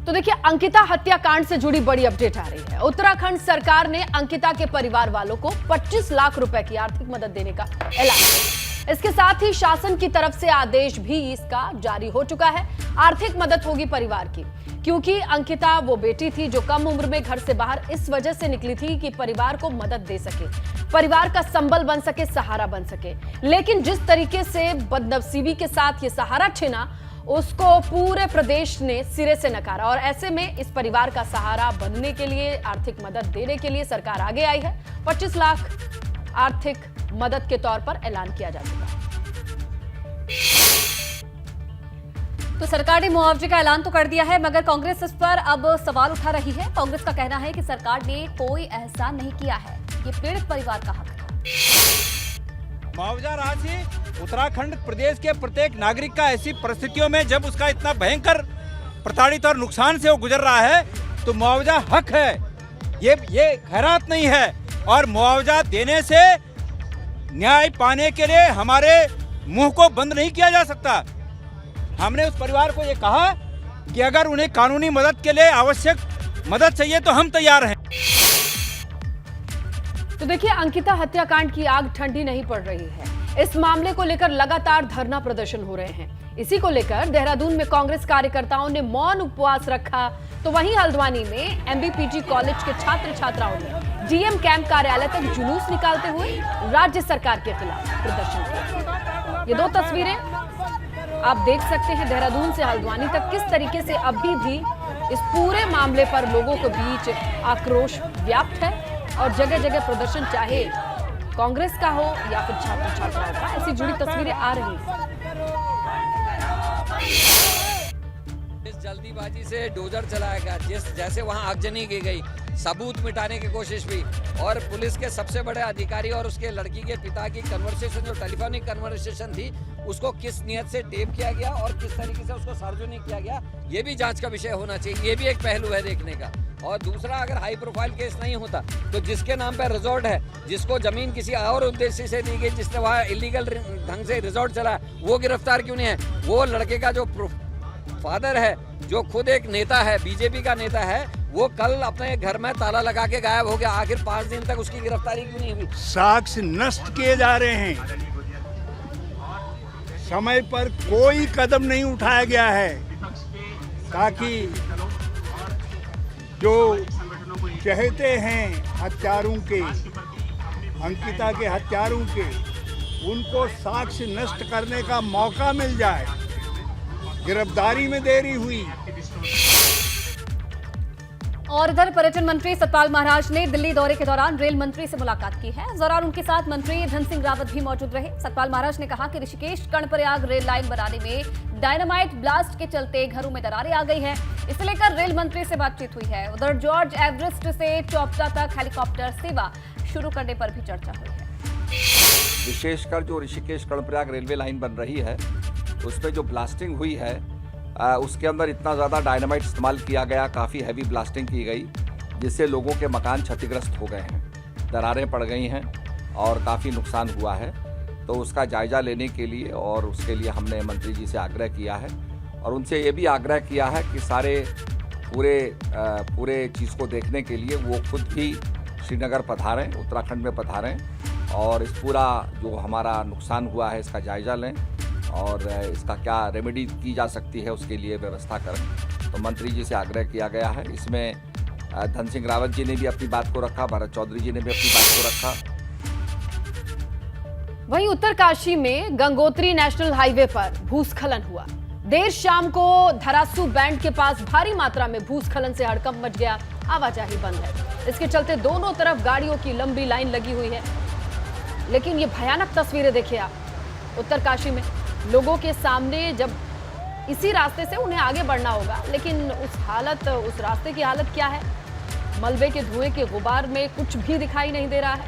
तो देखिए, अंकिता हत्याकांड से जुड़ी बड़ी अपडेट आ रही है। उत्तराखंड सरकार ने अंकिता के परिवार वालों को 25 लाख रुपए की आर्थिक मदद देने का ऐलान किया। इसके साथ ही शासन की तरफ से आदेश भी इसका जारी हो चुका है। आर्थिक मदद होगी परिवार की, क्योंकि अंकिता वो बेटी थी जो कम उम्र में घर से बाहर इस वजह से निकली थी कि परिवार को मदद दे सके, परिवार का संबल बन सके, सहारा बन सके। लेकिन जिस तरीके से बदनसीबी के साथ ये सहारा छिना, उसको पूरे प्रदेश ने सिरे से नकारा। और ऐसे में इस परिवार का सहारा बनने के लिए, आर्थिक मदद देने के लिए सरकार आगे आई है। 25 लाख आर्थिक मदद के तौर पर ऐलान किया जा चुका है। तो सरकार ने मुआवजे का ऐलान तो कर दिया है, मगर कांग्रेस इस पर अब सवाल उठा रही है। कांग्रेस का कहना है कि सरकार ने कोई एहसान नहीं किया है, ये पीड़ित परिवार का हक है। मुआवजा राशि उत्तराखंड प्रदेश के प्रत्येक नागरिक का ऐसी परिस्थितियों में जब उसका इतना भयंकर प्रताड़ित और नुकसान से वो गुजर रहा है, तो मुआवजा हक है, ये खैरात नहीं है। और मुआवजा देने से न्याय पाने के लिए हमारे मुंह को बंद नहीं किया जा सकता। हमने उस परिवार को ये कहा कि अगर उन्हें कानूनी मदद के लिए आवश्यक मदद चाहिए तो हम तैयार हैं। तो देखिए, अंकिता हत्याकांड की आग ठंडी नहीं पड़ रही है। इस मामले को लेकर लगातार धरना प्रदर्शन हो रहे हैं। इसी को लेकर देहरादून में कांग्रेस कार्यकर्ताओं ने मौन उपवास रखा, तो वहीं हल्द्वानी में एमबीपीजी कॉलेज के छात्र छात्राओं ने डीएम कैंप कार्यालय तक जुलूस निकालते हुए राज्य सरकार के खिलाफ प्रदर्शन किया। ये दो तस्वीरें आप देख सकते हैं, देहरादून से हल्द्वानी तक किस तरीके से अभी भी इस पूरे मामले पर लोगों के बीच आक्रोश व्याप्त है। और जगह जगह प्रदर्शन, चाहे कांग्रेस का हो या फिर छात्र छात्राओं का, ऐसी जुड़ी तस्वीरें आ रही हैं। इस जल्दीबाजी से डोजर चलाया गया, जैसे वहां आगजनी की गई, सबूत मिटाने की कोशिश हुई, और पुलिस के सबसे बड़े अधिकारी और उसके लड़की के पिता की कन्वर्सेशन, जो टेलीफोनिक कन्वर्सेशन थी, उसको किस नियत से टेप किया गया और किस तरीके से उसको सार्वजनिक किया गया, ये भी जांच का विषय होना चाहिए। ये भी एक पहलू है देखने का। और दूसरा, अगर हाई प्रोफाइल केस नहीं होता तो जिसके नाम पर रिजॉर्ट है, जिसको जमीन किसी और उद्देश्य से दी गई, जिसने वहाँ इलीगल ढंग से रिजॉर्ट चला, वो गिरफ्तार क्यों नहीं है? वो लड़के का जो फादर है, जो खुद एक नेता है, बीजेपी का नेता है, वो कल अपने घर में ताला लगा के गायब हो गया। आखिर 5 दिन तक उसकी गिरफ्तारी क्यों नहीं हुई? साक्ष्य नष्ट किए जा रहे हैं, समय पर कोई कदम नहीं उठाया गया है, ताकि जो चहेते हैं हत्यारों के, अंकिता के हत्यारों के, उनको साक्ष्य नष्ट करने का मौका मिल जाए। गिरफ्तारी में देरी हुई। और इधर पर्यटन मंत्री सतपाल महाराज ने दिल्ली दौरे के दौरान रेल मंत्री से मुलाकात की है। इस दौरान उनके साथ मंत्री धन सिंह रावत भी मौजूद रहे। सतपाल महाराज ने कहा कि ऋषिकेश कर्णप्रयाग रेल लाइन बनाने में डायनामाइट ब्लास्ट के चलते घरों में दरारें आ गई हैं। इसे लेकर रेल मंत्री से बातचीत हुई है। उधर जॉर्ज एवरेस्ट से चोपता तक हेलीकॉप्टर सेवा शुरू करने पर भी चर्चा हुई है। विशेषकर जो ऋषिकेश कर्णप्रयाग रेलवे लाइन बन रही है, उसमें जो ब्लास्टिंग हुई है, उसके अंदर इतना ज़्यादा डायनामाइट इस्तेमाल किया गया, काफ़ी हैवी ब्लास्टिंग की गई, जिससे लोगों के मकान क्षतिग्रस्त हो गए हैं, दरारें पड़ गई हैं और काफ़ी नुकसान हुआ है। तो उसका जायज़ा लेने के लिए और उसके लिए हमने मंत्री जी से आग्रह किया है और उनसे ये भी आग्रह किया है कि सारे पूरे चीज़ को देखने के लिए वो खुद भी श्रीनगर पधारें, उत्तराखंड में पधारें और इस पूरा जो हमारा नुकसान हुआ है इसका जायज़ा लें और इसका क्या रेमेडी की जा सकती है उसके लिए व्यवस्था करें। तो मंत्री जी से आग्रह किया गया है। इसमें धन सिंह रावत जी ने भी अपनी बात को रखा, भरत चौधरी जी ने भी अपनी बात को रखा। वहीं उत्तरकाशी में गंगोत्री नेशनल हाईवे पर भूस्खलन हुआ। देर शाम को धरासू बैंड के पास भारी मात्रा में भूस्खलन से हड़कंप मच गया, आवाजाही बंद है। इसके चलते दोनों तरफ गाड़ियों की लंबी लाइन लगी हुई है। लेकिन ये भयानक तस्वीरें देखिए आप उत्तरकाशी में। लोगों के सामने जब इसी रास्ते से उन्हें आगे बढ़ना होगा, लेकिन उस रास्ते की हालत क्या है? मलबे के धुएं के गुबार में कुछ भी दिखाई नहीं दे रहा है।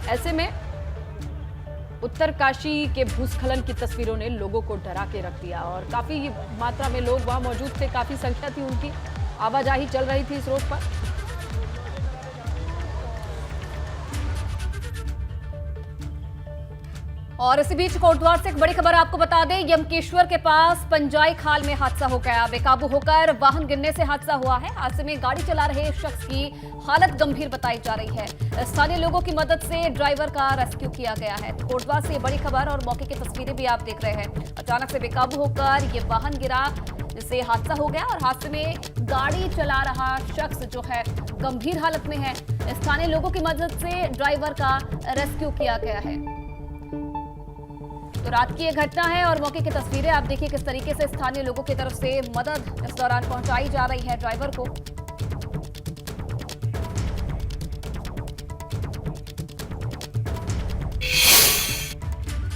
ऐसे में उत्तरकाशी के भूस्खलन की तस्वीरों ने लोगों को डरा के रख दिया और काफी मात्रा में लोग वहां मौजूद थे, काफी संख्या थी उनकी, आवाजाही चल रही थी इस रोड पर। और इसी बीच कोटद्वार से एक बड़ी खबर आपको बता दें, यमकेश्वर के पास पंजाई खाल में हादसा हो गया। बेकाबू होकर वाहन गिरने से हादसा हुआ है। हादसे में गाड़ी चला रहे शख्स की हालत गंभीर बताई जा रही है। स्थानीय लोगों की मदद से ड्राइवर का रेस्क्यू किया गया है। तो कोटद्वार से ये बड़ी खबर और मौके की तस्वीरें भी आप देख रहे हैं। अचानक से बेकाबू होकर ये वाहन गिरा, जिससे हादसा हो गया और हादसे में गाड़ी चला रहा शख्स जो है गंभीर हालत में है। स्थानीय लोगों की मदद से ड्राइवर का रेस्क्यू किया गया है। तो रात की ये घटना है और मौके की तस्वीरें आप देखिए किस तरीके से स्थानीय लोगों की तरफ से मदद इस दौरान पहुंचाई जा रही है ड्राइवर को।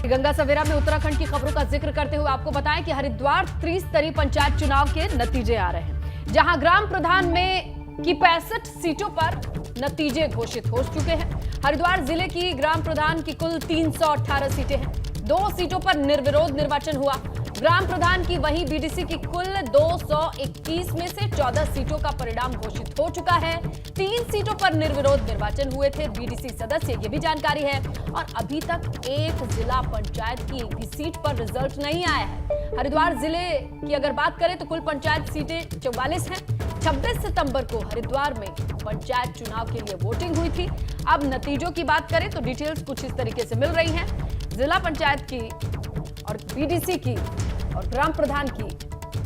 गंगा सवेरा में उत्तराखंड की खबरों का जिक्र करते हुए आपको बताएं कि हरिद्वार त्रिस्तरीय पंचायत चुनाव के नतीजे आ रहे हैं, जहां ग्राम प्रधान में की 65 सीटों पर नतीजे घोषित हो चुके हैं। हरिद्वार जिले की ग्राम प्रधान की कुल 318 सीटें हैं। 2 सीटों पर निर्विरोध निर्वाचन हुआ। ग्राम प्रधान की वहीं बीडीसी की कुल 221 में से 14 सीटों का परिणाम घोषित हो चुका है। 3 सीटों पर निर्विरोध निर्वाचन हुए थे बीडीसी सदस्य, ये भी जानकारी है। और अभी तक एक जिला पंचायत की एक भी सीट पर रिजल्ट नहीं आया है। हरिद्वार जिले की अगर बात करें तो कुल पंचायत सीटें 44 हैं। 26 सितंबर को हरिद्वार में पंचायत चुनाव के लिए वोटिंग हुई थी। अब नतीजों की बात करें तो डिटेल्स कुछ इस तरीके से मिल रही हैं। जिला पंचायत की और बीडीसी की और ग्राम प्रधान की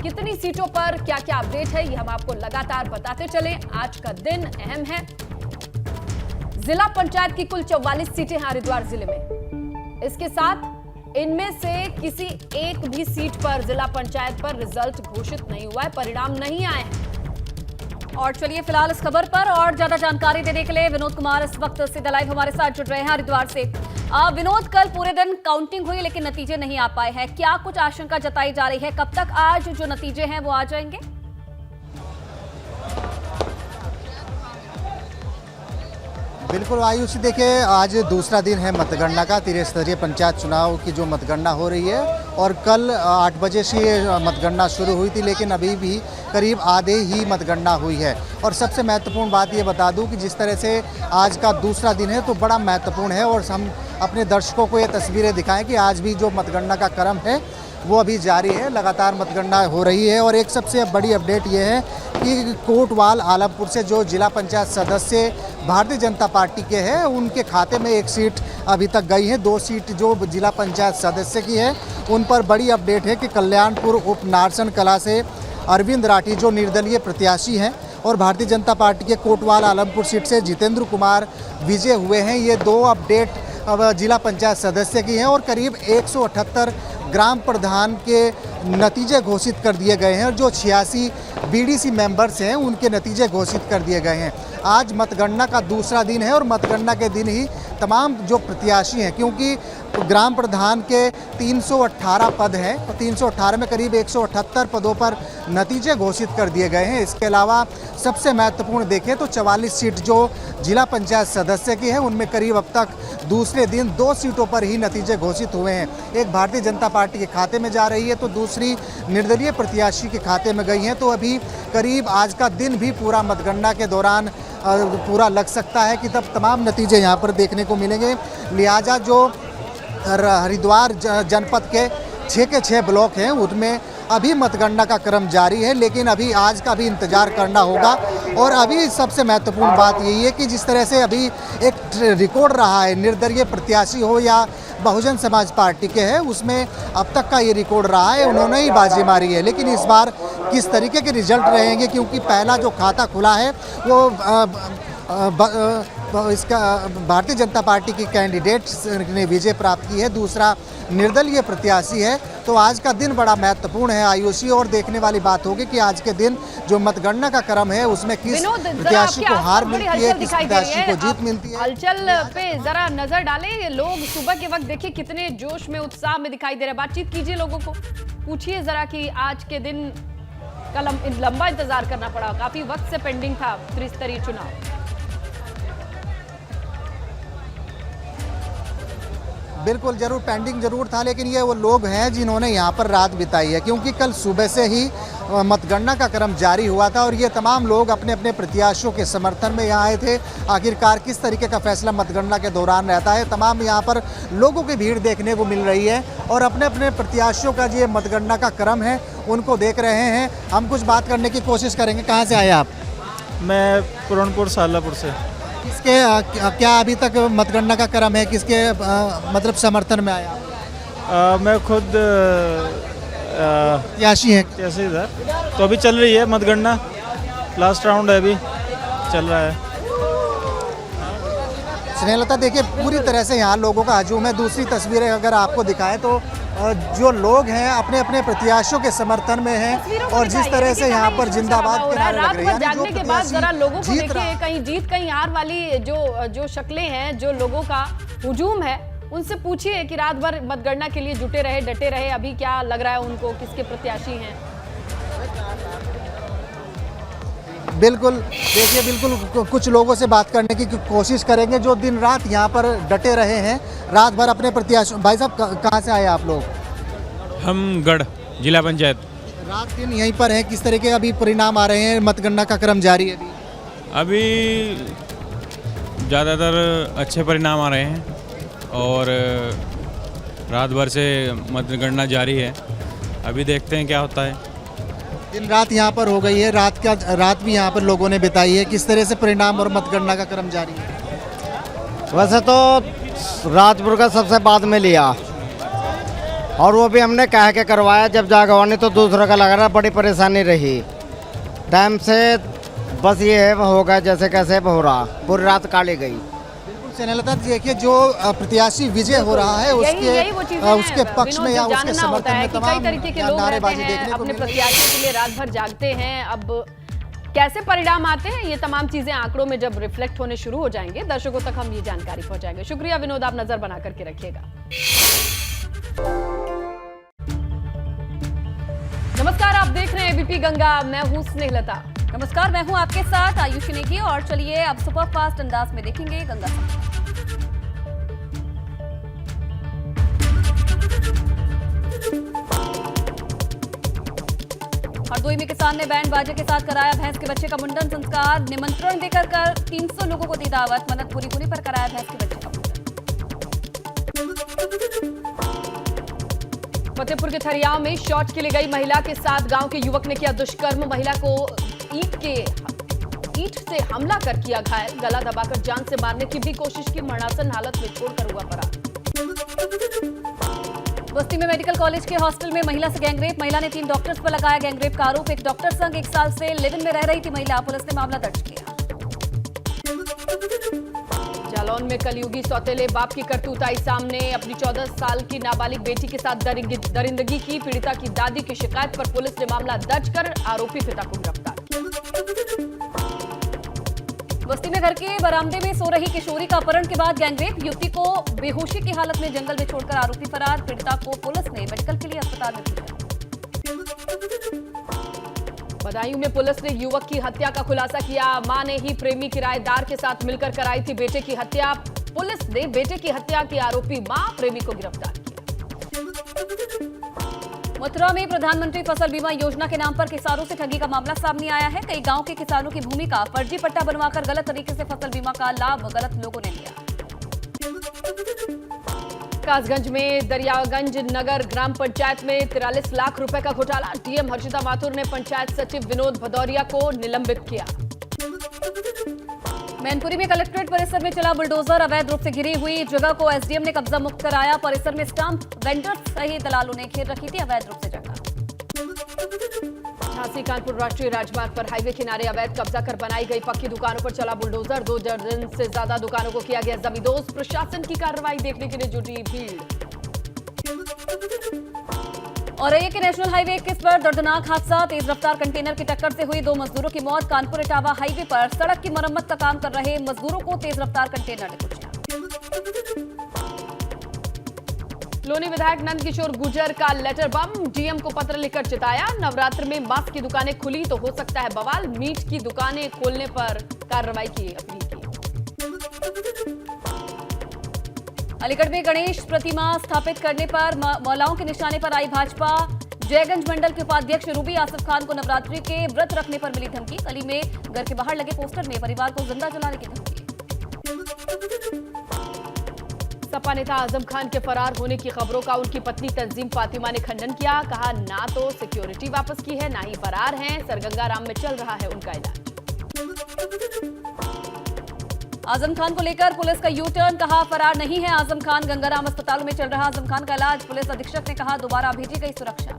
कितनी सीटों पर क्या क्या अपडेट है, ये हम आपको लगातार बताते चले। आज का दिन अहम है। जिला पंचायत की कुल 44 सीटें हैं हरिद्वार जिले में। इसके साथ इनमें से किसी एक भी सीट पर जिला पंचायत पर रिजल्ट घोषित नहीं हुआ है, परिणाम नहीं आए हैं। और चलिए फिलहाल इस खबर पर और ज्यादा जानकारी देने के लिए विनोद कुमार इस वक्त सीधा लाइव हमारे साथ जुड़ रहे हैं हरिद्वार से। विनोद, कल पूरे दिन काउंटिंग हुई लेकिन नतीजे नहीं आ पाए हैं, क्या कुछ आशंका जताई जा रही है? कब तक आज जो नतीजे हैं वो आ जाएंगे? बिल्कुल आयुषी, देखिए आज दूसरा दिन है मतगणना का। त्रिस्तरीय पंचायत चुनाव की जो मतगणना हो रही है और कल 8 बजे से मतगणना शुरू हुई थी, लेकिन अभी भी करीब आधे ही मतगणना हुई है। और सबसे महत्वपूर्ण बात ये बता दूं कि जिस तरह से आज का दूसरा दिन है तो बड़ा महत्वपूर्ण है और हम अपने दर्शकों को ये तस्वीरें दिखाएं कि आज भी जो मतगणना का क्रम है वो अभी जारी है, लगातार मतगणना हो रही है। और एक सबसे बड़ी अपडेट ये है कि कोटवाल आलमपुर से जो जिला पंचायत सदस्य भारतीय जनता पार्टी के हैं उनके खाते में 1 सीट अभी तक गई है। 2 सीट जो जिला पंचायत सदस्य की है उन पर बड़ी अपडेट है कि कल्याणपुर उप नारसन कला से अरविंद राठी जो निर्दलीय प्रत्याशी हैं और भारतीय जनता पार्टी के कोटवाल आलमपुर सीट से जितेंद्र कुमार विजय हुए हैं। ये 2 अपडेट जिला पंचायत सदस्य की हैं और करीब 178 ग्राम प्रधान के नतीजे घोषित कर दिए गए हैं और जो 86 बीडीसी मेंबर्स हैं उनके नतीजे घोषित कर दिए गए हैं। आज मतगणना का दूसरा दिन है और मतगणना के दिन ही तमाम जो प्रत्याशी हैं, क्योंकि ग्राम प्रधान के 318 पद हैं तो 318 में करीब 178 पदों पर नतीजे घोषित कर दिए गए हैं। इसके अलावा सबसे महत्वपूर्ण देखें तो 44 सीट जो जिला पंचायत सदस्य की है उनमें करीब अब तक दूसरे दिन 2 सीटों पर ही नतीजे घोषित हुए हैं। एक भारतीय जनता पार्टी के खाते में जा रही है तो दूसरी निर्दलीय प्रत्याशी के खाते में गई हैं। तो अभी करीब आज का दिन भी पूरा मतगणना के दौरान पूरा लग सकता है कि तब तमाम नतीजे यहाँ पर देखने को मिलेंगे। लिहाजा जो हरिद्वार जनपद के 6 के 6 ब्लॉक हैं उनमें अभी मतगणना का क्रम जारी है, लेकिन अभी आज का भी इंतजार करना होगा। और अभी सबसे महत्वपूर्ण बात यही है कि जिस तरह से अभी एक रिकॉर्ड रहा है, निर्दलीय प्रत्याशी हो या बहुजन समाज पार्टी के हैं, उसमें अब तक का ये रिकॉर्ड रहा है, उन्होंने ही बाजी मारी है। लेकिन इस बार किस तरीके के रिजल्ट रहेंगे, क्योंकि पहला जो खाता खुला है वो इसका भारतीय जनता पार्टी की कैंडिडेट ने विजय प्राप्त की है, दूसरा निर्दलीय प्रत्याशी है। तो आज का दिन बड़ा महत्वपूर्ण है आयुषी, और देखने वाली बात होगी कि आज के दिन जो मतगणना का क्रम है उसमें किस प्रत्याशी को हार मिलती है, किस प्रत्याशी को जीत मिलती है। हलचल पे जरा नजर डालें। लोग सुबह के वक्त देखिए कितने जोश में, उत्साह में दिखाई दे रहे हैं। बातचीत कीजिए, लोगों को पूछिए जरा कि आज के दिन का लंबा इंतजार करना पड़ा, काफी वक्त से पेंडिंग था त्रिस्तरीय चुनाव। बिल्कुल जरूर पेंडिंग जरूर था, लेकिन ये वो लोग हैं जिन्होंने यहाँ पर रात बिताई है, क्योंकि कल सुबह से ही मतगणना का क्रम जारी हुआ था और ये तमाम लोग अपने अपने प्रत्याशियों के समर्थन में यहाँ आए थे। आखिरकार किस तरीके का फैसला मतगणना के दौरान रहता है, तमाम यहाँ पर लोगों की भीड़ देखने को मिल रही है और अपने अपने प्रत्याशियों का जो मतगणना का क्रम है उनको देख रहे हैं। हम कुछ बात करने की कोशिश करेंगे। कहाँ से आए आप? मैं पूरनपुर सालापुर से। किसके क्या अभी तक मतगणना का क्रम है, किसके मतलब समर्थन में आया? मैं खुद प्रत्याशी हैं। कैसे इधर तो अभी चल रही है मतगणना, लास्ट राउंड है, अभी चल रहा है। स्नेहलता, देखिए पूरी तरह से यहाँ लोगों का हजूम है। दूसरी तस्वीरें अगर आपको दिखाएं तो जो लोग हैं अपने अपने प्रत्याशियों के समर्थन में हैं और जिस तरह से यहाँ पर जिंदाबाद के नारे लग रहे हैं। जागने के बाद जरा लोगों को देखिए, कहीं जीत कहीं हार वाली जो शक्लें हैं, जो लोगों का हुजूम है, उनसे पूछिए कि रात भर मतगणना के लिए जुटे रहे, डटे रहे, अभी क्या लग रहा है उनको, किसके प्रत्याशी हैं। बिल्कुल, देखिए बिल्कुल कुछ लोगों से बात करने की कोशिश करेंगे जो दिन रात यहाँ पर डटे रहे हैं, रात भर अपने प्रत्याशी। भाई साहब, कहाँ से आए आप लोग? हम गढ़ जिला पंचायत। रात दिन यहीं पर हैं। किस तरह के अभी परिणाम आ रहे हैं? मतगणना का क्रम जारी है अभी ज़्यादातर अच्छे परिणाम आ रहे हैं और रात भर से मतगणना जारी है। अभी देखते हैं क्या होता है। दिन रात यहाँ पर हो गई है, रात भी यहाँ पर लोगों ने बिताई है। किस तरह से परिणाम और मतगणना का क्रम जारी है? वैसे तो राजपुर का सबसे बाद में लिया और वो भी हमने कह के करवाया, जब जागवानी तो दूसरों का लग रहा, बड़ी परेशानी रही। टाइम से बस ये है होगा जैसे कैसे हो रहा, पूरी रात काली गई। स्नेहलता, देखिए जो प्रत्याशी विजय हो रहा है उसके पक्ष में या उसके समर्थन में तमाम कई तरीके के लोग रहते हैं, अपने प्रत्याशियों के लिए रात भर जागते हैं। अब कैसे परिणाम आते हैं, ये तमाम चीजें आंकड़ों में जब रिफ्लेक्ट होने शुरू हो जाएंगे, दर्शकों तक हम ये जानकारी पहुंचाएंगे। शुक्रिया विनोद, आप नजर बना करके रखिएगा। नमस्कार, आप देख रहे हैं एबीपी गंगा, मैं हूं स्नेहलता। नमस्कार, मैं हूं आपके साथ आयुषी नेगी और चलिए अब सुपर फास्ट अंदाज में देखेंगे गंगा। हरदोई में किसान ने बैंड बाजे के साथ कराया भैंस के बच्चे का मुंडन संस्कार। निमंत्रण देकर 300 लोगों को दी दावत, मन्नत पूरी होने पर कराया भैंस के बच्चे का मुंडन। फतेहपुर के थरियाव में शौच के लिए गई महिला के साथ गांव के युवक ने किया दुष्कर्म। महिला को ईंट से हमला कर किया घायल, गला दबाकर जान से मारने की भी कोशिश की, मरणासन हालत में छोड़कर हुआ फरार। बस्ती में मेडिकल कॉलेज के हॉस्टल में महिला से गैंगरेप, महिला ने 3 डॉक्टर्स पर लगाया गैंगरेप का आरोप। एक डॉक्टर संग 1 साल से लिव इन में रह रही थी महिला, पुलिस ने मामला दर्ज किया। जालौन में कलयुगी सौतेले बाप की करतूत आई सामने, अपनी 14 साल की नाबालिग बेटी के साथ दरिंदगी की। पीड़िता की दादी की शिकायत पर पुलिस ने मामला दर्ज कर आरोपी पिता को गिरफ्तार किया। बस्ती में घर के बरामदे में सो रही किशोरी का अपहरण के बाद गैंगरेप, युवती को बेहोशी की हालत में जंगल में छोड़कर आरोपी फरार। पीड़िता को पुलिस ने मेडिकल के लिए अस्पताल में भेजा। बदायूं में पुलिस ने युवक की हत्या का खुलासा किया। मां ने ही प्रेमी किराएदार के साथ मिलकर कराई थी बेटे की हत्या। पुलिस ने बेटे की हत्या की आरोपी मां प्रेमी को गिरफ्तार किया। मथुरा में प्रधानमंत्री फसल बीमा योजना के नाम पर किसानों से ठगी का मामला सामने आया है। कई गांव के किसानों की भूमि का फर्जी पट्टा बनवाकर गलत तरीके से फसल बीमा का लाभ गलत लोगों ने लिया। कासगंज में दरियागंज नगर ग्राम पंचायत में 43 लाख रुपए का घोटाला। डीएम हर्षिता माथुर ने पंचायत सचिव विनोद भदौरिया को निलंबित किया। मैनपुरी में कलेक्ट्रेट परिसर में चला बुलडोजर, अवैध रूप से घिरी हुई जगह को एसडीएम ने कब्जा मुक्त कराया। परिसर में स्टाम्प वेंडर्स सहित दलालों ने घेर रखी थी अवैध रूप से जगह। झांसी कानपुर राष्ट्रीय राजमार्ग पर हाईवे किनारे अवैध कब्जा कर बनाई गई पक्की दुकानों पर चला बुलडोजर। 2 दर्जन से ज्यादा दुकानों को किया गया जमींदोज। प्रशासन की कार्रवाई देखने के लिए जुटी भीड़। औरैया के नेशनल हाईवे 21 पर दर्दनाक हादसा, तेज रफ्तार कंटेनर की टक्कर से हुई 2 मजदूरों की मौत। कानपुर इटावा हाईवे पर सड़क की मरम्मत का काम कर रहे मजदूरों को तेज रफ्तार कंटेनर ने कुचला। लोनी विधायक नंदकिशोर गुर्जर का लेटर बम, डीएम को पत्र लिखकर चिताया। नवरात्र में मास्क की दुकानें खुली तो हो सकता है बवाल, मीट की दुकानें खोलने पर कार्रवाई की अपील की। अलीगढ़ में गणेश प्रतिमा स्थापित करने पर महिलाओं के निशाने पर आई भाजपा। जयगंज मंडल के उपाध्यक्ष रूबी आसिफ खान को नवरात्रि के व्रत रखने पर मिली धमकी। गली में घर के बाहर लगे पोस्टर में परिवार को जिंदा जलाने की धमकी। सपा नेता आजम खान के फरार होने की खबरों का उनकी पत्नी तंजीम फातिमा ने खंडन किया। कहा, ना तो सिक्योरिटी वापस की है, ना ही फरार हैं। सरगंगाराम में चल रहा है उनका इलाज। आजम खान को लेकर पुलिस का यू टर्न। कहा, फरार नहीं है आजम खान, गंगाराम अस्पताल में चल रहा आजम खान का इलाज। पुलिस अधीक्षक ने कहा, दोबारा भेजी गई सुरक्षा।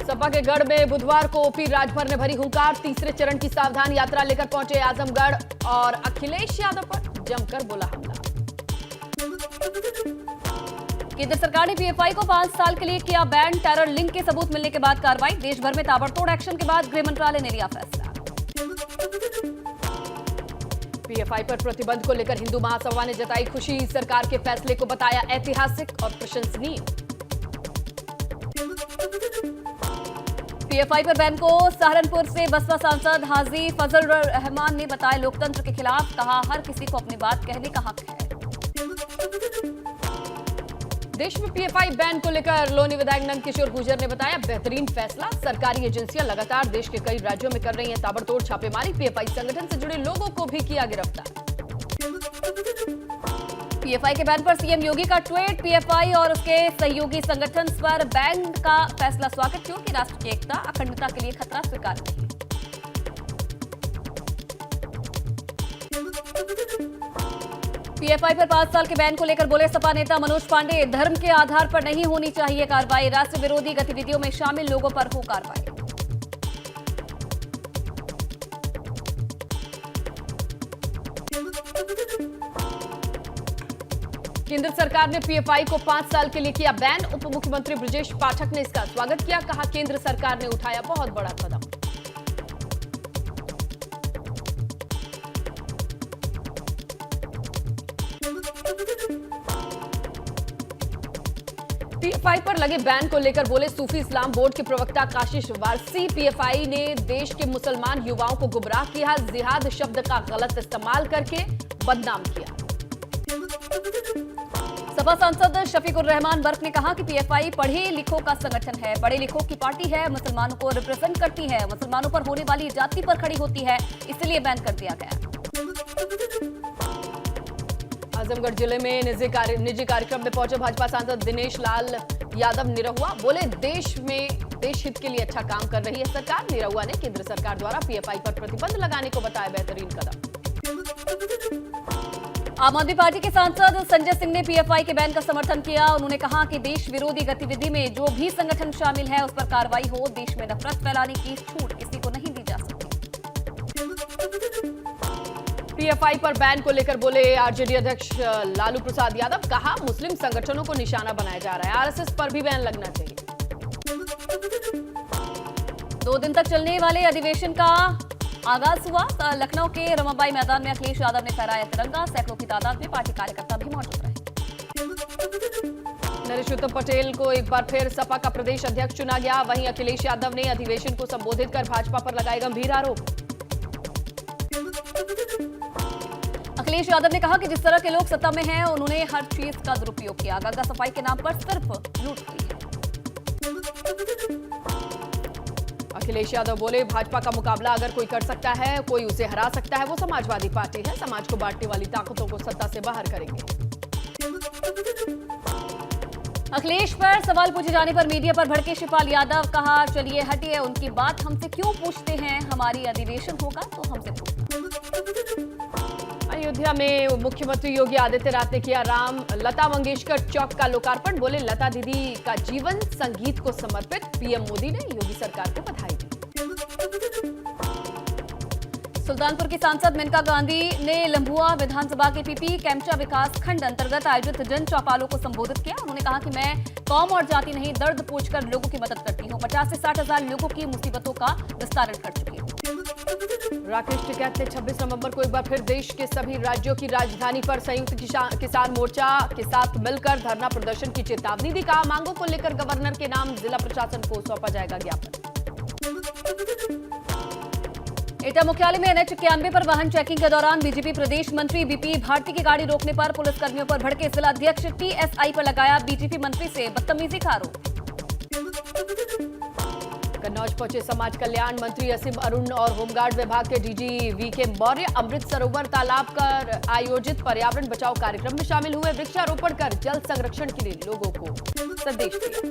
सपा के गढ़ में बुधवार को ओपी राजभर ने भरी हुंकार। तीसरे चरण की सावधान यात्रा लेकर पहुंचे आजमगढ़ और अखिलेश यादव पर जमकर बोला हमला। केंद्र सरकार ने पीएफआई को 5 साल के लिए किया बैन। टेरर लिंक के सबूत मिलने के बाद कार्रवाई। देश भर में ताबड़तोड़ एक्शन के बाद गृह मंत्रालय ने लिया फैसला। पीएफआई पर प्रतिबंध को लेकर हिंदू महासभा ने जताई खुशी। सरकार के फैसले को बताया ऐतिहासिक और प्रशंसनीय। पीएफआई पर बैन को सहारनपुर से बसपा सांसद हाजी फजल रहमान ने बताया लोकतंत्र के खिलाफ। कहा, हर किसी को अपनी बात कहने का हक है। देश में पीएफआई बैन को लेकर लोनी विधायक नंदकिशोर गुर्जर ने बताया बेहतरीन फैसला। सरकारी एजेंसियां लगातार देश के कई राज्यों में कर रही हैं ताबड़तोड़ छापेमारी। पीएफआई संगठन से जुड़े लोगों को भी किया गिरफ्तार। पीएफआई के बैन पर सीएम योगी का ट्वीट। पीएफआई और उसके सहयोगी संगठन पर बैन का फैसला स्वागत क्योंकि राष्ट्र की एकता अखंडता के लिए खतरा स्वीकार नहीं। पीएफआई पर 5 साल के बैन को लेकर बोले सपा नेता मनोज पांडे। धर्म के आधार पर नहीं होनी चाहिए कार्रवाई। राष्ट्र विरोधी गतिविधियों में शामिल लोगों पर हो कार्रवाई। केंद्र सरकार ने पीएफआई को 5 साल के लिए किया बैन। उप मुख्यमंत्री ब्रजेश पाठक ने इसका स्वागत किया। कहा, केंद्र सरकार ने उठाया बहुत बड़ा कदम। पीएफआई पर लगे बैन को लेकर बोले सूफी इस्लाम बोर्ड के प्रवक्ता काशिश वारसी। पीएफआई ने देश के मुसलमान युवाओं को गुमराह किया। जिहाद शब्द का गलत इस्तेमाल करके बदनाम किया। सपा सांसद शफीकुर रहमान बर्क ने कहा कि पीएफआई पढ़े लिखों का संगठन है, पढ़े लिखों की पार्टी है, मुसलमानों को रिप्रेजेंट करती है, मुसलमानों पर होने वाली जाति पर खड़ी होती है, इसलिए बैन कर दिया गया। आजमगढ़ जिले में निजी कार्यक्रम में पहुंचे भाजपा सांसद दिनेश लाल यादव निरहुआ। बोले, देश हित के लिए अच्छा काम कर रही है सरकार। निरहुआ ने केंद्र सरकार द्वारा पीएफआई पर प्रतिबंध लगाने को बताया बेहतरीन कदम। आम आदमी पार्टी के सांसद संजय सिंह ने पीएफआई के बैन का समर्थन किया। उन्होंने कहा कि देश विरोधी गतिविधि में जो भी संगठन शामिल है उस पर कार्रवाई हो। देश में नफरत फैलाने की छूट किसी को नहीं दी जा सकती। पीएफआई पर बैन को लेकर बोले आरजेडी अध्यक्ष लालू प्रसाद यादव। कहा, मुस्लिम संगठनों को निशाना बनाया जा रहा है, आरएसएस पर भी बैन लगना चाहिए। 2 दिन तक चलने वाले अधिवेशन का आगाज हुआ। लखनऊ के रमाबाई मैदान में अखिलेश यादव ने फहराया तिरंगा। सैकड़ों की तादाद में पार्टी कार्यकर्ता भी मौजूद रहे। नरेश उत्तम पटेल को एक बार फिर सपा का प्रदेश अध्यक्ष चुना गया। वहीं अखिलेश यादव ने अधिवेशन को संबोधित कर भाजपा पर लगाए गंभीर आरोप। अखिलेश यादव ने कहा कि जिस तरह के लोग सत्ता में हैं, उन्होंने हर चीज का दुरुपयोग किया। गंगा सफाई के नाम पर सिर्फ लूट हुई है। अखिलेश यादव बोले, भाजपा का मुकाबला अगर कोई कर सकता है, कोई उसे हरा सकता है, वो समाजवादी पार्टी है। समाज को बांटने वाली ताकतों को सत्ता से बाहर करेंगे। अखिलेश पर सवाल पूछे जाने पर मीडिया पर भड़के शिवपाल यादव। कहा, चलिए हटिए, उनकी बात हमसे क्यों पूछते हैं, हमारी अधिवेशन होगा तो हमसे पूछना। अयोध्या में मुख्यमंत्री योगी आदित्यनाथ ने किया लता मंगेशकर चौक का लोकार्पण। बोले, लता दीदी का जीवन संगीत को समर्पित। पीएम मोदी ने योगी सरकार को बधाई दी। सुल्तानपुर की सांसद मेनका गांधी ने लंबुआ विधानसभा के पीपी कैमचा विकास खंड अंतर्गत आयोजित जन चौपालों को संबोधित किया। उन्होंने कहा कि मैं कौम और जाति नहीं, दर्द पूछकर लोगों की मदद करती हूँ। 50 से 60 हजार लोगों की मुसीबतों का विस्तारण कर चुकी हूँ। राकेश टिकैत ने 26 नवंबर को एक बार फिर देश के सभी राज्यों की राजधानी पर संयुक्त किसान मोर्चा के साथ मिलकर धरना प्रदर्शन की चेतावनी दी। कहा, मांगों को लेकर गवर्नर के नाम जिला प्रशासन को सौंपा जाएगा ज्ञापन। एटा मुख्यालय में NH 91 पर वाहन चेकिंग के दौरान बीजेपी प्रदेश मंत्री बीपी भारती की गाड़ी रोकने पर पुलिसकर्मियों पर भड़के जिलाध्यक्ष TSI पर लगाया बीजेपी मंत्री से बदतमीजी का आरोप। कन्नौज पहुंचे समाज कल्याण मंत्री असीम अरुण और होमगार्ड विभाग के DG VK मौर्य अमृत सरोवर तालाब पर आयोजित पर्यावरण बचाओ कार्यक्रम में शामिल हुए। वृक्षारोपण कर जल संरक्षण के लिए लोगों को संदेश दिया।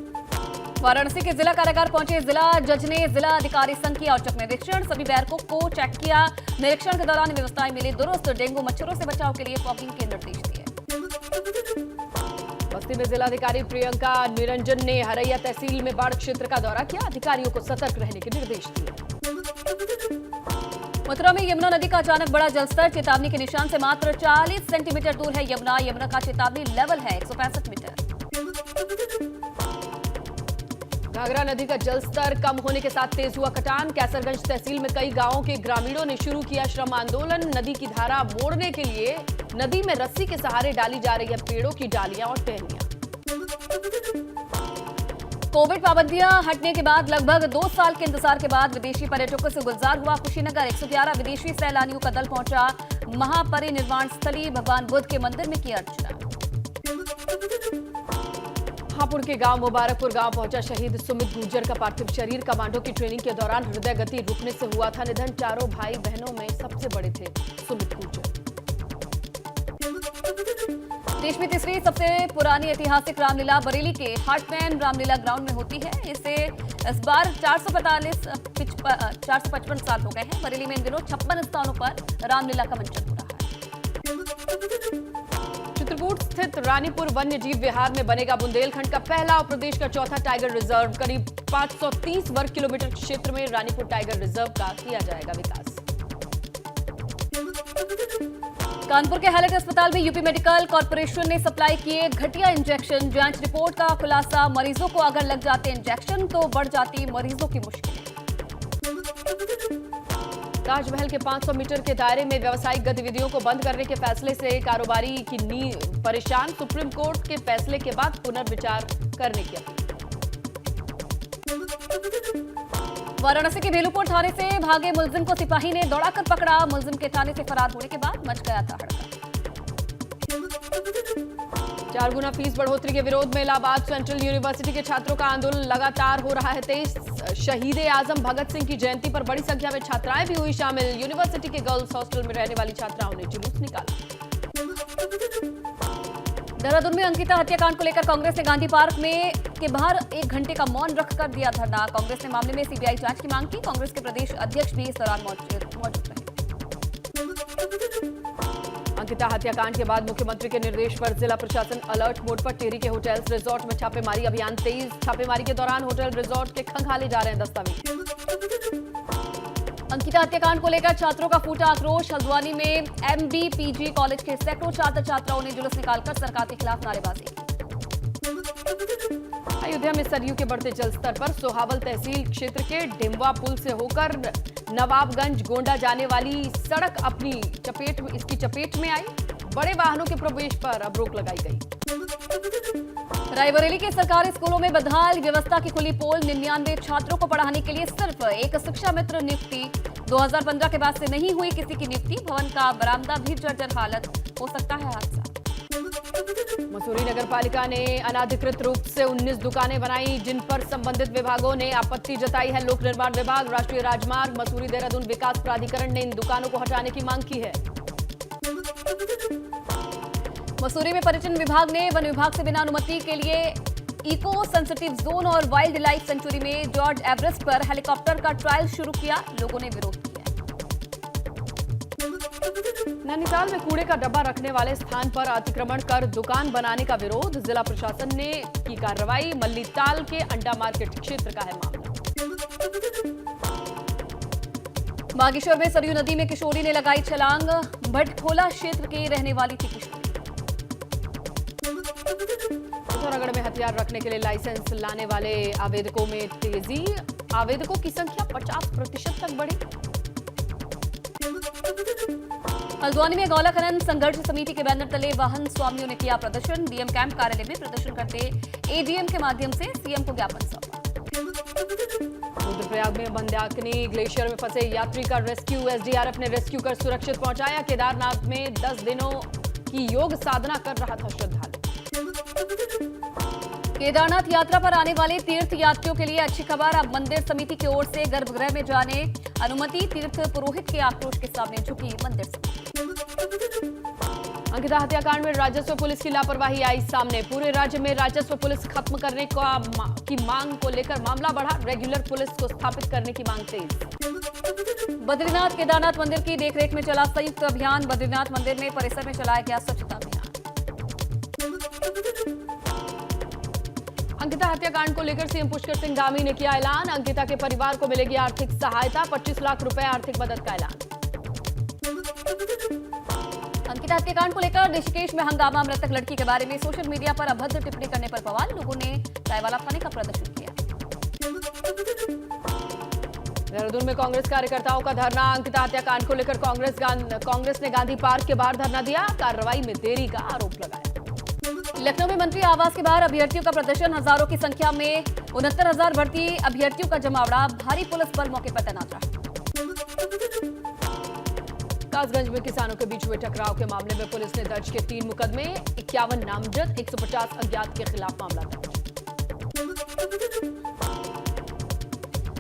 वाराणसी के जिला कारागार पहुंचे जिला जज ने जिला अधिकारी संघ की औचक निरीक्षण, सभी बैरकों को चेक किया। निरीक्षण के दौरान व्यवस्थाएं मिली दुरुस्त, डेंगू मच्छरों से बचाव के लिए फॉगिंग के निर्देश दिए। बस्ती में जिलाधिकारी प्रियंका निरंजन ने हरैया तहसील में बाढ़ क्षेत्र का दौरा किया, अधिकारियों को सतर्क रहने के निर्देश दिए। मथुरा में यमुना नदी का अचानक बड़ा जलस्तर, चेतावनी के निशान से मात्र 40 सेंटीमीटर दूर है यमुना का चेतावनी लेवल है 165 मीटर। घाघरा नदी का जलस्तर कम होने के साथ तेज हुआ कटान, कैसरगंज तहसील में कई गांवों के ग्रामीणों ने शुरू किया श्रम आंदोलन। नदी की धारा मोड़ने के लिए नदी में रस्सी के सहारे डाली जा रही है पेड़ों की डालियां और टहनियां। कोविड पाबंदियां हटने के बाद लगभग 2 साल के इंतजार के बाद विदेशी पर्यटकों से गुलजार हुआ कुशीनगर। 111 विदेशी सैलानियों का दल पहुंचा महापरिनिर्वाण स्थली भगवान बुद्ध के मंदिर में किया अर्चना। हापुड़ के गांव मुबारकपुर गांव पहुंचा शहीद सुमित गुर्जर का पार्थिव शरीर। कमांडो की ट्रेनिंग के दौरान हृदय गति रुकने से हुआ था निधन। चारों भाई बहनों में सबसे बड़े थे सुमित गुर्जर। देश में तीसरी सबसे पुरानी ऐतिहासिक रामलीला बरेली के हार्टमैन रामलीला ग्राउंड में होती है। इस बार 455 साल हो गए हैं। बरेली में इन दिनों 56 स्थानों पर रामलीला का मंचन हो रहा है। चित्रकूट स्थित रानीपुर वन्य जीव विहार में बनेगा बुंदेलखंड का पहला और प्रदेश का चौथा टाइगर रिजर्व। करीब 530 वर्ग किलोमीटर क्षेत्र में रानीपुर टाइगर रिजर्व का किया जाएगा विकास। कानपुर के हाईलाइट अस्पताल में यूपी मेडिकल कॉर्पोरेशन ने सप्लाई किए घटिया इंजेक्शन। जांच रिपोर्ट का खुलासा, मरीजों को अगर लग जाते इंजेक्शन तो बढ़ जाती मरीजों की मुश्किलें। ताजमहल के 500 मीटर के दायरे में व्यावसायिक गतिविधियों को बंद करने के फैसले से कारोबारी की नींव परेशान। सुप्रीम कोर्ट के फैसले के बाद पुनर्विचार करने की अपील। वाराणसी के बेलूपुर थाने से भागे मुलजिम को सिपाही ने दौड़ाकर पकड़ा। मुलजिम के थाने से फरार होने के बाद मच गया था हड़कंप। 4 गुना फीस बढ़ोतरी के विरोध में इलाहाबाद सेंट्रल यूनिवर्सिटी के छात्रों का आंदोलन लगातार हो रहा है तेज। शहीद आजम भगत सिंह की जयंती पर बड़ी संख्या में छात्राएं भी हुई शामिल। यूनिवर्सिटी के गर्ल्स हॉस्टल में रहने वाली छात्राओं ने जुलूस निकाला। देहरादून में अंकिता हत्याकांड को लेकर कांग्रेस ने गांधी पार्क के बाहर 1 घंटे का मौन रखकर दिया धरना। कांग्रेस ने मामले में सीबीआई जांच की मांग की। कांग्रेस के प्रदेश अध्यक्ष भी इस दौरान मौजूद रहे। अंकिता हत्याकांड के बाद मुख्यमंत्री के निर्देश पर जिला प्रशासन अलर्ट मोड पर। टिहरी के होटल्स रिजॉर्ट में छापेमारी अभियान तेज। छापेमारी के दौरान होटल रिजॉर्ट के खंगाले जा रहे हैं दस्तावेज। अंकिता हत्याकांड को लेकर छात्रों का फूटा आक्रोश। हल्द्वानी में MBPG कॉलेज के सैकड़ों छात्र छात्राओं ने जुलूस निकालकर सरकार के खिलाफ नारेबाजी की। अयोध्या में सरयू के बढ़ते जलस्तर पर सोहावल तहसील क्षेत्र के डिम्वा पुल से होकर नवाबगंज गोंडा जाने वाली सड़क इसकी चपेट में आई। बड़े वाहनों के प्रवेश पर अब रोक लगाई गई। रायबरेली के सरकारी स्कूलों में बदहाल व्यवस्था की खुली पोल। 99 छात्रों को पढ़ाने के लिए सिर्फ एक शिक्षा मित्र नियुक्ति। 2015 के बाद से नहीं हुई किसी की नियुक्ति। भवन का बरामदा भी जर्जर हालत, हो सकता है हादसा। मसूरी नगर पालिका ने अनाधिकृत रूप से 19 दुकानें बनाई जिन पर संबंधित विभागों ने आपत्ति जताई है। लोक निर्माण विभाग, राष्ट्रीय राजमार्ग, मसूरी देहरादून विकास प्राधिकरण ने इन दुकानों को हटाने की मांग की है। मसूरी में पर्यटन विभाग ने वन विभाग से बिना अनुमति के लिए इको सेंसिटिव जोन और वाइल्ड लाइफ सेंचुरी में जॉर्ज एवरेस्ट पर हेलीकॉप्टर का ट्रायल शुरू किया। लोगों ने विरोध किया। नैनीताल में कूड़े का डब्बा रखने वाले स्थान पर अतिक्रमण कर दुकान बनाने का विरोध। जिला प्रशासन ने की कार्रवाई। मल्लीताल के अंडा मार्केट क्षेत्र का है मामला। बागेश्वर में सरयू नदी में किशोरी ने लगाई छलांग। भटखोला क्षेत्र के रहने वाली थी किशोरी। पिथौरागढ़ में हथियार रखने के लिए लाइसेंस लाने वाले आवेदकों में तेजी। आवेदकों की संख्या 50% तक बढ़ी। हल्द्वानी में गौला खनन संघर्ष समिति के बैनर तले वाहन स्वामियों ने किया प्रदर्शन। डीएम कैंप कार्यालय में प्रदर्शन करते एडीएम के माध्यम से सीएम को ज्ञापन सौंपा। रुद्रप्रयाग में मंदाकिनी ग्लेशियर में फंसे यात्री का रेस्क्यू, एसडीआरएफ ने रेस्क्यू कर सुरक्षित पहुंचाया। केदारनाथ में 10 दिनों की योग साधना कर रहा था श्रद्धालु। केदारनाथ यात्रा पर आने वाले तीर्थ यात्रियों के लिए अच्छी खबर, अब मंदिर समिति की ओर से गर्भगृह में जाने अनुमति। तीर्थ पुरोहित के आक्रोश के सामने झुकी मंदिर समिति। अंकिता हत्याकांड में राजस्व पुलिस की लापरवाही आई सामने, पूरे राज्य में राजस्व पुलिस खत्म करने की मांग को लेकर मामला बढ़ा। रेगुलर पुलिस को स्थापित करने की मांग तेज। बद्रीनाथ केदारनाथ मंदिर की देखरेख में चला संयुक्त अभियान, बद्रीनाथ मंदिर में परिसर में चलाया गया स्वच्छता अभियान। अंकिता हत्याकांड को लेकर सीएम पुष्कर सिंह धामी ने किया ऐलान, अंकिता के परिवार को मिलेगी आर्थिक सहायता, 25 लाख रुपए आर्थिक मदद का ऐलान। अंकिता हत्याकांड को लेकर ऋषिकेश में हंगामा, मृतक लड़की के बारे में सोशल मीडिया पर अभद्र टिप्पणी करने पर बवाल, लोगों ने चायवाला खाने का प्रदर्शन किया। देहरादून में कांग्रेस कार्यकर्ताओं का धरना, अंकिता हत्याकांड को लेकर कांग्रेस ने गांधी पार्क के बाहर धरना दिया, कार्रवाई में देरी का आरोप लगाया। लखनऊ में मंत्री आवास के बाहर अभ्यर्थियों का प्रदर्शन, हजारों की संख्या में 69,000 भर्ती अभ्यर्थियों का जमावड़ा, भारी पुलिस बल मौके पर तैनात रहा। कासगंज में किसानों के बीच हुए टकराव के मामले में पुलिस ने दर्ज किए 3 मुकदमे, 51 नामजद, 150 अज्ञात के खिलाफ मामला दर्ज।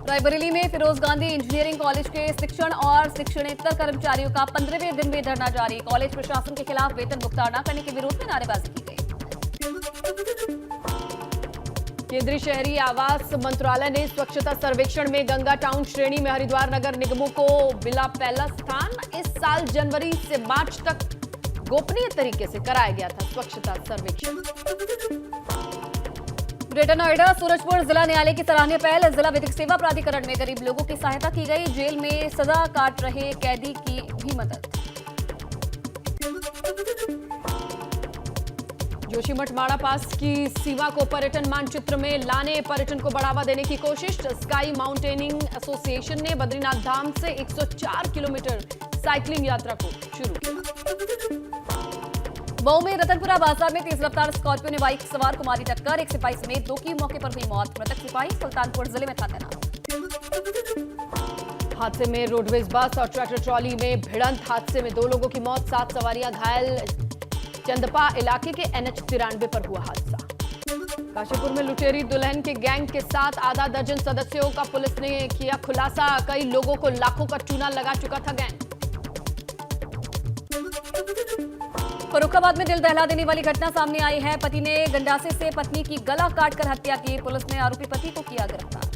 रायबरेली में फिरोज गांधी इंजीनियरिंग कॉलेज के शिक्षण और शिक्षणेतर कर्मचारियों का 15वें दिन भी धरना जारी, कॉलेज प्रशासन के खिलाफ वेतन भुगतान न करने के विरोध में नारेबाजी की गई। केंद्रीय शहरी आवास मंत्रालय ने स्वच्छता सर्वेक्षण में गंगा टाउन श्रेणी में हरिद्वार नगर निगमों को मिला पहला स्थान। इस साल जनवरी से मार्च तक गोपनीय तरीके से कराया गया था स्वच्छता सर्वेक्षण। ग्रेटर नोएडा सूरजपुर जिला न्यायालय की सराहनीय पहल, जिला विधिक सेवा प्राधिकरण में गरीब लोगों की सहायता की गई, जेल में सजा काट रहे कैदी की भी मदद। जोशीमठ माड़ा पास की सीमा को पर्यटन मानचित्र में लाने, पर्यटन को बढ़ावा देने की कोशिश। स्काई माउंटेनिंग एसोसिएशन ने बद्रीनाथ धाम से 104 किलोमीटर साइकिलिंग यात्रा को शुरू किया। मऊ में रतनपुरा बाजार में तेज रफ्तार स्कॉर्पियो ने बाइक सवार को मारी टक्कर, एक सिपाही समेत 2 की मौके पर हुई मौत, मृतक सिपाही सुल्तानपुर जिले में था तैनात। हादसे में रोडवेज बस और ट्रैक्टर ट्रॉली में भिड़ंत, हादसे में 2 लोगों की मौत, 7 सवारियां घायल। चंदपा इलाके के NH 93 पर हुआ हादसा। काशीपुर में लुटेरी दुल्हन के गैंग के साथ आधा दर्जन सदस्यों का पुलिस ने किया खुलासा, कई लोगों को लाखों का चूना लगा चुका था गैंग। फर्रुखाबाद में दिल दहला देने वाली घटना सामने आई है, पति ने गंडासे से पत्नी की गला काटकर हत्या की, पुलिस ने आरोपी पति को किया गिरफ्तार।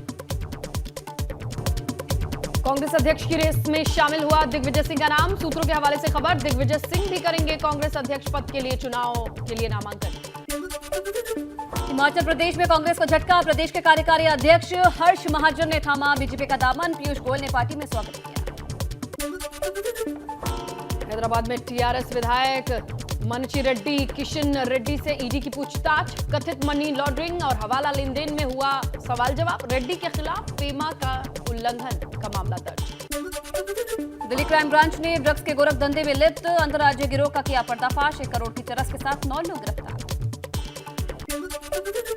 कांग्रेस अध्यक्ष की रेस में शामिल हुआ दिग्विजय सिंह का नाम, सूत्रों के हवाले से खबर, दिग्विजय सिंह भी करेंगे कांग्रेस अध्यक्ष पद के लिए चुनाव के लिए नामांकन। हिमाचल प्रदेश में कांग्रेस को झटका, प्रदेश के कार्यकारी अध्यक्ष हर्ष महाजन ने थामा बीजेपी का दामन, पीयूष गोयल ने पार्टी में स्वागत किया। हैदराबाद में टीआरएस विधायक मनची रेड्डी, किशन रेड्डी से ईडी की पूछताछ, कथित मनी लॉन्ड्रिंग और हवाला लेन देन में हुआ सवाल जवाब, रेड्डी के खिलाफ पेमा का उल्लंघन का मामला दर्ज। दिल्ली क्राइम ब्रांच ने ड्रग्स के गोरख धंधे में लिप्त अंतर्राज्यीय गिरोह का किया पर्दाफाश, 1 करोड़ की चरस के साथ 9 लोग गिरफ्तार।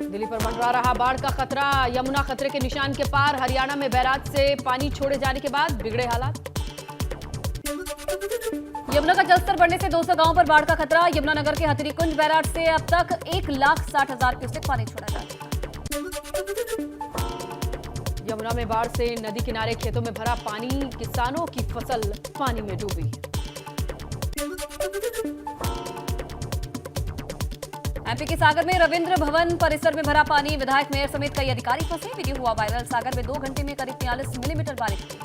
दिल्ली पर मंडरा रहा बाढ़ का खतरा, यमुना खतरे के निशान के पार, हरियाणा में बैराज से पानी छोड़े जाने के बाद बिगड़े हालात। यमुना का जलस्तर बढ़ने से 200 गांवों पर बाढ़ का खतरा, यमुनानगर के हथनीकुंज बैराज से अब तक 1,60,000 क्यूसेक पानी छोड़ा जा चुका। यमुना में बाढ़ से नदी किनारे खेतों में भरा पानी, किसानों की फसल पानी में डूबी। एमपी के सागर में रविंद्र भवन परिसर में भरा पानी, विधायक मेयर समेत कई अधिकारी फंसे, वीडियो हुआ वायरल। सागर में 2 घंटे में करीब 43 मिलीमीटर बारिश हुई।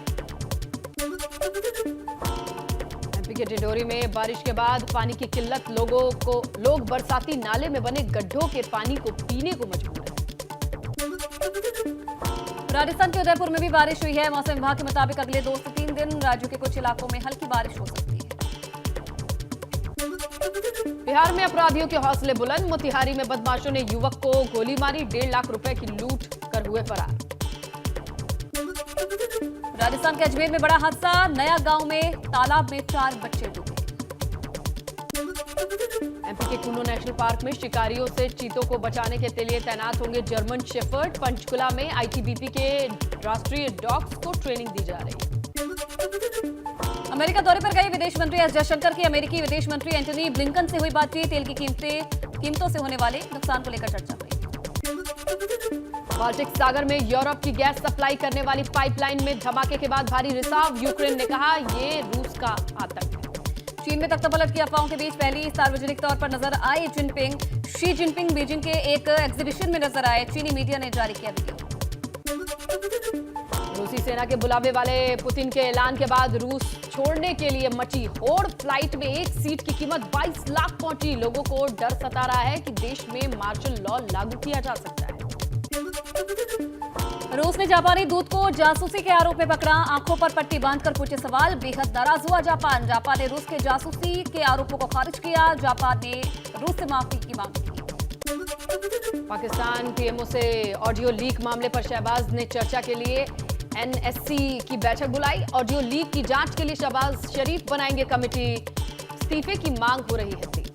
एमपी के डिंडोरी में बारिश के बाद पानी की किल्लत, लोग बरसाती नाले में बने गड्ढों के पानी को पीने को मजबूर है। राजस्थान के उदयपुर में भी बारिश हुई है, मौसम विभाग के मुताबिक अगले 2 से 3 दिन राज्य के कुछ इलाकों में हल्की बारिश हो सकती है। बिहार में अपराधियों के हौसले बुलंद, मोतिहारी में बदमाशों ने युवक को गोली मारी, 1.5 लाख रुपए की लूट कर हुए फरार। राजस्थान के अजमेर में बड़ा हादसा, नया गांव में तालाब में 4 बच्चे डूबे। एमपी के कुनो नेशनल पार्क में शिकारियों से चीतों को बचाने के लिए तैनात होंगे जर्मन शेफर्ड। पंचकुला में आईटीबीपी के राष्ट्रीय डॉग्स को ट्रेनिंग दी जा रही है। अमेरिका दौरे पर गए विदेश मंत्री एस जयशंकर की अमेरिकी विदेश मंत्री एंटनी ब्लिंकन से हुई बातचीत। तेल की कीमतों से होने वाले नुकसान को लेकर चर्चा हुई। बाल्टिक सागर में यूरोप की गैस सप्लाई करने वाली पाइपलाइन में धमाके के बाद भारी रिसाव। यूक्रेन ने कहा ये रूस का आतंक है। चीन में तख्तापलट की अफवाहों के बीच पहली सार्वजनिक तौर पर नजर आए शी जिनपिंग बीजिंग के एक एग्जीबिशन में नजर आए। चीनी मीडिया ने जारी किया वीडियो। रूसी सेना के बुलावे वाले पुतिन के ऐलान के बाद रूस छोड़ने के लिए मची होड़। फ्लाइट में एक सीट की कीमत 22 लाख पहुंची। लोगों को डर सता रहा है कि देश में मार्शल लॉ लागू किया जा सकता है। रूस ने जापानी दूत को जासूसी के आरोप में पकड़ा। आंखों पर पट्टी बांधकर पूछे सवाल। बेहद नाराज हुआ जापान ने रूस के जासूसी के आरोपों को खारिज किया। जापान ने रूस से माफी की मांग की। पाकिस्तान पीएमओ से ऑडियो लीक मामले पर शहबाज ने चर्चा के लिए एनएससी की बैठक बुलाई। ऑडियो लीक की जांच के लिए शहबाज शरीफ बनाएंगे कमेटी। इस्तीफे की मांग हो रही है तेज।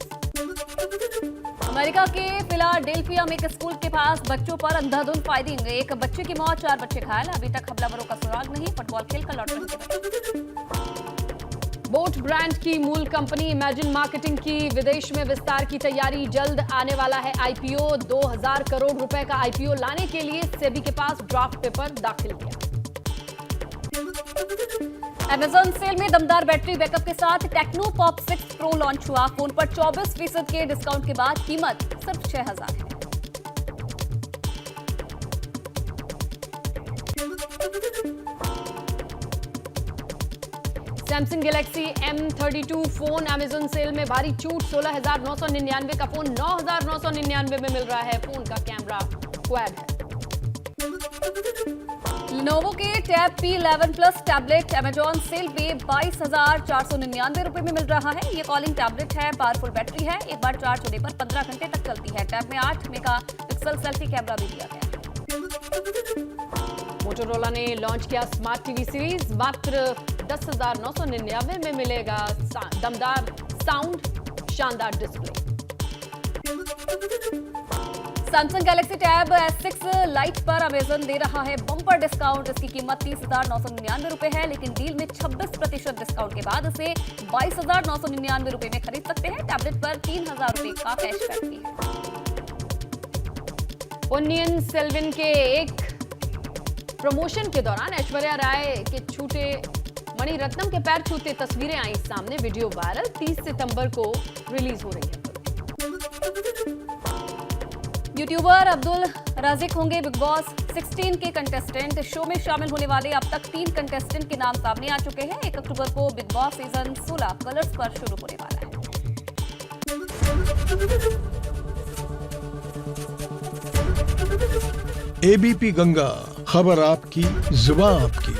अमेरिका के फिलाडेल्फिया में एक स्कूल के पास बच्चों पर अंधाधुंध फायरिंग। एक बच्चे की मौत, 4 बच्चे घायल। अभी तक हमलावरों का सुराग नहीं। फुटबॉल खेलकर लौट रहे थे। बोट ब्रांड की मूल कंपनी इमेजिन मार्केटिंग की विदेश में विस्तार की तैयारी। जल्द आने वाला है आईपीओ। 2000 करोड़ रुपए का आईपीओ लाने के लिए सेबी के पास ड्राफ्ट पेपर दाखिल किया। Amazon सेल में दमदार बैटरी बैकअप के साथ टेक्नो पॉप 6 प्रो लॉन्च हुआ। फोन पर 24% के डिस्काउंट के बाद कीमत सिर्फ 6000 है। Samsung Galaxy M32 phone Amazon sale में भारी छूट। 16,999 का फोन 9,999 में मिल रहा है। फोन का कैमरा क्वाड है। Lenovo के tab P11 Plus tablet Amazon sale में 22,499 रुपए में मिल रहा है। ये कॉलिंग टैबलेट है, पावरफुल बैटरी है, एक बार चार्ज होने पर 15 घंटे तक चलती है। टैब में 8 मेगापिक्सल सेल्फी कैमरा भी दिया गया है। मोटोरोला ने लॉन्च किया स्मार्ट टीवी सीरीज। मात्र 10,999 में मिलेगा दमदार साउंड, शानदार display. Samsung Galaxy tab S6 light पर अमेजन दे रहा है बम्पर डिस्काउंट। इसकी कीमत 30,999 रुपए है, लेकिन डील में 26% डिस्काउंट के बाद इसे 22,999 रुपए में खरीद सकते हैं। टैबलेट पर 3,000 रुपए का कैशबैक भी है। पोन्नियिन सेल्वन के एक प्रमोशन के दौरान ऐश्वर्या राय के छूटे मणिरत्नम के पैर छूते तस्वीरें आई सामने। Video viral. 30 सितंबर को रिलीज हो रही है। यूट्यूबर अब्दुल राजिक होंगे बिग बॉस 16 के कंटेस्टेंट। शो में शामिल होने वाले अब तक 3 कंटेस्टेंट के नाम सामने आ चुके हैं। 1 अक्टूबर को बिग बॉस सीजन 16 कलर्स पर शुरू होने वाला है। एबीपी गंगा, खबर आपकी, जुबान आपकी।